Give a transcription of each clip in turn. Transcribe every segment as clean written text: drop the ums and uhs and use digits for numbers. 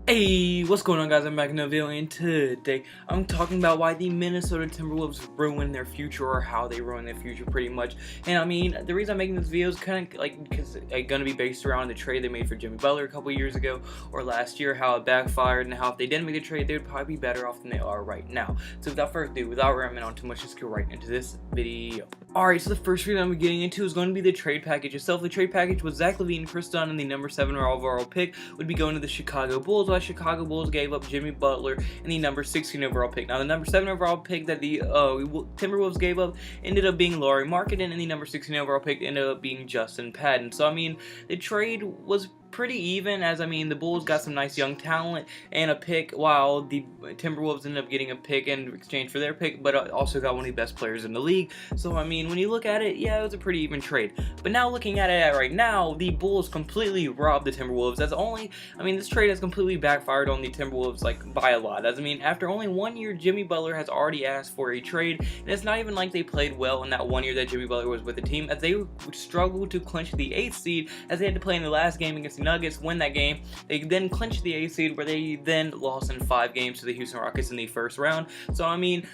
Hey, what's going on, guys? I'm back in the video, and today I'm talking about why the Minnesota Timberwolves ruined their future, or how they ruined their future, pretty much. And I mean, the reason I'm making this video is kind of like because it's gonna be based around the trade they made for Jimmy Butler a couple years ago or last year, how it backfired, and how if they didn't make the trade, they would probably be better off than they are right now. So without further ado, without rambling on too much, let's get right into this video. Alright, so the first thing I'm getting into is going to be the trade package itself. The trade package was Zach LaVine and Chris Dunn, and the number 7 overall pick would be going to the Chicago Bulls, while Chicago Bulls gave up Jimmy Butler and the number 16 overall pick. Now, the number 7 overall pick that the Timberwolves gave up ended up being Lauri Markkanen, and the number 16 overall pick ended up being Justin Patton. So, I mean, the trade was pretty even, as I mean, the Bulls got some nice young talent and a pick, while the Timberwolves ended up getting a pick in exchange for their pick, but also got one of the best players in the league. So I mean, when you look at it, yeah, it was a pretty even trade. But now looking at it right now, the Bulls completely robbed the Timberwolves. This trade has completely backfired on the Timberwolves, like, by a lot. As I mean, after only 1 year, Jimmy Butler has already asked for a trade, and it's not even like they played well in that 1 year that Jimmy Butler was with the team, as they struggled to clinch the 8th seed, as they had to play in the last game against the Nuggets, win that game. They then clinched the 8th seed, where they then lost in 5 games to the Houston Rockets in the first round. So I mean,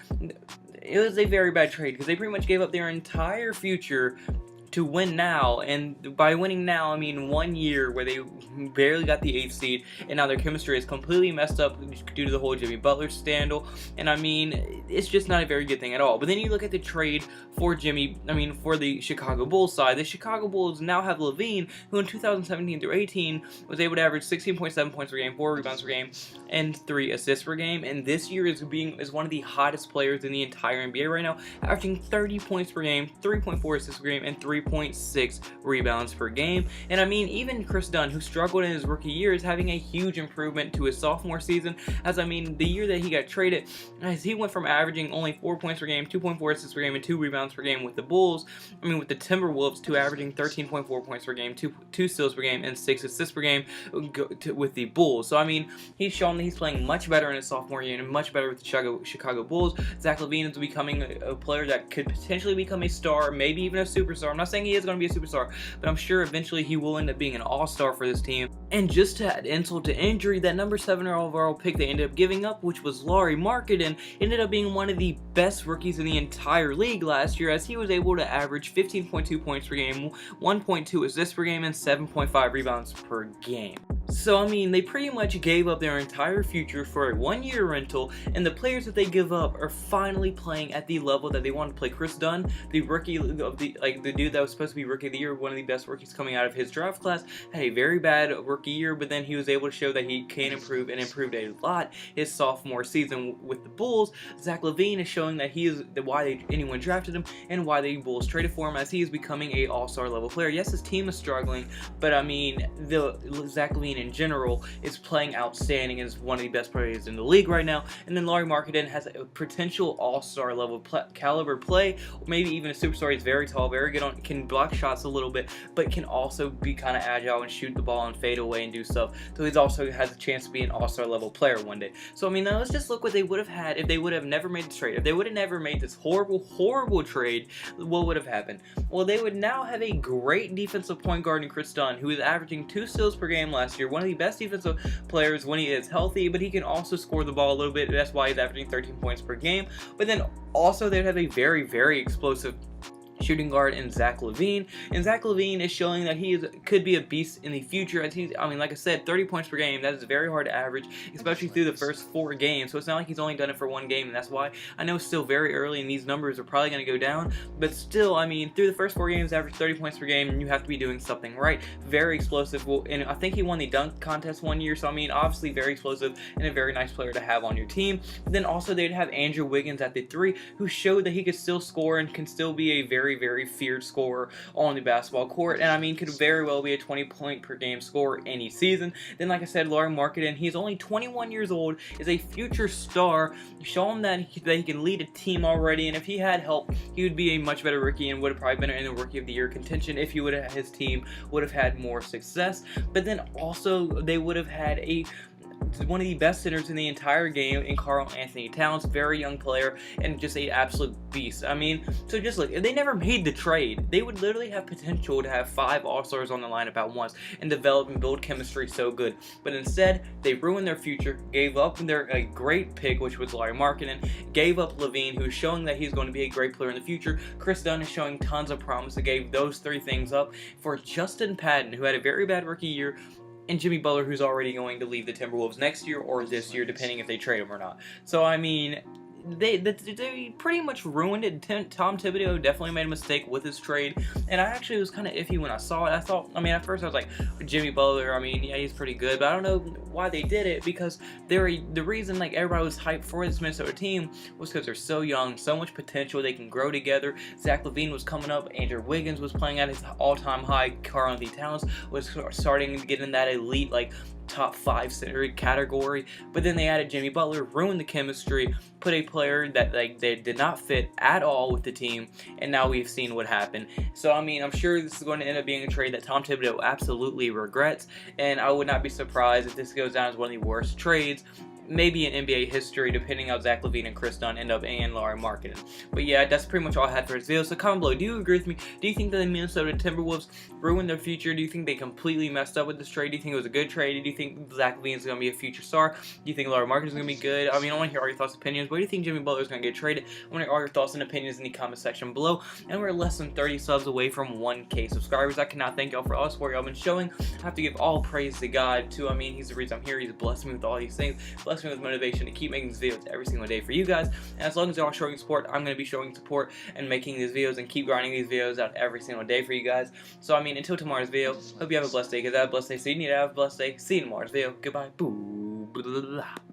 it was a very bad trade, because they pretty much gave up their entire future to win now, and by winning now, I mean 1 year where they barely got the 8th seed, and now their chemistry is completely messed up due to the whole Jimmy Butler scandal, and I mean, it's just not a very good thing at all. But then you look at the trade for for the Chicago Bulls side. The Chicago Bulls now have LaVine, who in 2017 through 18 was able to average 16.7 points per game, 4 rebounds per game, and 3 assists per game, and this year is one of the hottest players in the entire NBA right now, averaging 30 points per game, 3.4 assists per game, and 3.6 rebounds per game. And I mean, even Chris Dunn, who struggled in his rookie year, is having a huge improvement to his sophomore season, as I mean, the year that he got traded, as he went from averaging only 4 points per game, 2.4 assists per game, and 2 rebounds per game with the Timberwolves, to averaging 13.4 points per game, 2 steals per game, and 6 assists per game with the Bulls. So I mean, he's shown that he's playing much better in his sophomore year, and much better with the Chicago Bulls. Zach LaVine is becoming a player that could potentially become a star, maybe even a superstar. I'm not saying he is going to be a superstar, but I'm sure eventually he will end up being an all-star for this team. And just to add insult to injury, that number 7 overall pick they ended up giving up, which was Lauri Markkanen, ended up being one of the best rookies in the entire league last year, as he was able to average 15.2 points per game, 1.2 assists per game, and 7.5 rebounds per game. So I mean, they pretty much gave up their entire future for a 1 year rental, and the players that they give up are finally playing at the level that they want to play. Chris Dunn, the rookie of the dude that was supposed to be rookie of the year, one of the best rookies coming out of his draft class, had a very bad rookie year, but then he was able to show that he can improve, and improved a lot his sophomore season with the Bulls. Zach LaVine is showing that he is why anyone drafted him, and why the Bulls traded for him, as he is becoming a all-star level player. Yes, his team is struggling, but I mean, Zach LaVine in general is playing outstanding, and is one of the best players in the league right now. And then Lauri Markkanen has a potential all-star level caliber play, or maybe even a superstar. He's very tall, very good can block shots a little bit, but can also be kind of agile and shoot the ball and fade away and do stuff. So he's also has a chance to be an all-star level player one day. So I mean, now let's just look what they would have had if they would have never made the trade. If they would have never made this horrible trade, what would have happened? Well, they would now have a great defensive point guard in Chris Dunn, who is averaging 2 steals per game last year, one of the best defensive players when he is healthy, but he can also score the ball a little bit. That's why he's averaging 13 points per game. But then also they'd have a very, very explosive shooting guard in Zach LaVine, and Zach LaVine is showing that he could be a beast in the future, as like I said, 30 points per game, that is very hard to average, especially through the first 4 games, so it's not like he's only done it for 1 game, and that's why I know it's still very early, and these numbers are probably going to go down, but still, I mean, through the first 4 games, average 30 points per game, and you have to be doing something right. Very explosive, and I think he won the dunk contest 1 year, so I mean, obviously very explosive, and a very nice player to have on your team. But then also they'd have Andrew Wiggins at the 3, who showed that he could still score, and can still be a very, very feared scorer on the basketball court, and I mean, could very well be a 20 point per game scorer any season. Then, like I said, Lauri Markkanen, he's only 21 years old, is a future star. Show him that he can lead a team already, and if he had help, he would be a much better rookie, and would have probably been in the rookie of the year contention if his team would have had more success. But then also they would have had one of the best centers in the entire game in Karl Anthony Towns, very young player, and just an absolute beast. I mean, so just look, if they never made the trade, they would literally have potential to have 5 All-Stars on the lineup at once and develop and build chemistry so good. But instead, they ruined their future, gave up their great pick, which was Larry Markkinen, gave up Levine, who's showing that he's going to be a great player in the future. Chris Dunn is showing tons of promise. They gave those 3 things up for Justin Patton, who had a very bad rookie year, and Jimmy Butler, who's already going to leave the Timberwolves next year or this year, depending if they trade him or not. So, I mean, they pretty much ruined it. Tom Thibodeau definitely made a mistake with his trade, and I actually was kind of iffy when I saw it. I mean, at first I was like, Jimmy Butler, I mean, yeah, he's pretty good, but I don't know why they did it, because the reason like everybody was hyped for this Minnesota team was because they're so young, so much potential, they can grow together. Zach LaVine was coming up, Andrew Wiggins was playing at his all-time high, Karl Anthony Towns was starting to get in that elite, like, top 5 center category, but then they added Jimmy Butler, ruined the chemistry, put a player that like they did not fit at all with the team, and now we've seen what happened. So I mean, I'm sure this is going to end up being a trade that Tom Thibodeau absolutely regrets, and I would not be surprised if this goes down as one of the worst trades maybe in NBA history, depending how Zach LaVine and Chris Dunn end up and Larry Markkinen. But yeah, that's pretty much all I had for this video. So comment below, do you agree with me? Do you think that the Minnesota Timberwolves ruined their future? Do you think they completely messed up with this trade? Do you think it was a good trade? Do you think Zach LaVine is going to be a future star? Do you think Larry Markkinen is going to be good? I mean, I want to hear all your thoughts and opinions. What do you think Jimmy Butler is going to get traded? I want to hear all your thoughts and opinions in the comment section below. And we're less than 30 subs away from 1K subscribers. I cannot thank y'all for all the support y'all been showing. I have to give all praise to God, too. I mean, he's the reason I'm here. He's blessed me with all these things. Blessed me with motivation to keep making these videos every single day for you guys. And as long as y'all are showing support, I'm going to be showing support and making these videos and keep grinding these videos out every single day for you guys. So, I mean, until tomorrow's video, hope you have a blessed day, because I have a blessed day, so you need to have a blessed day. See you in tomorrow's video. Goodbye. Boo. Blah, blah, blah.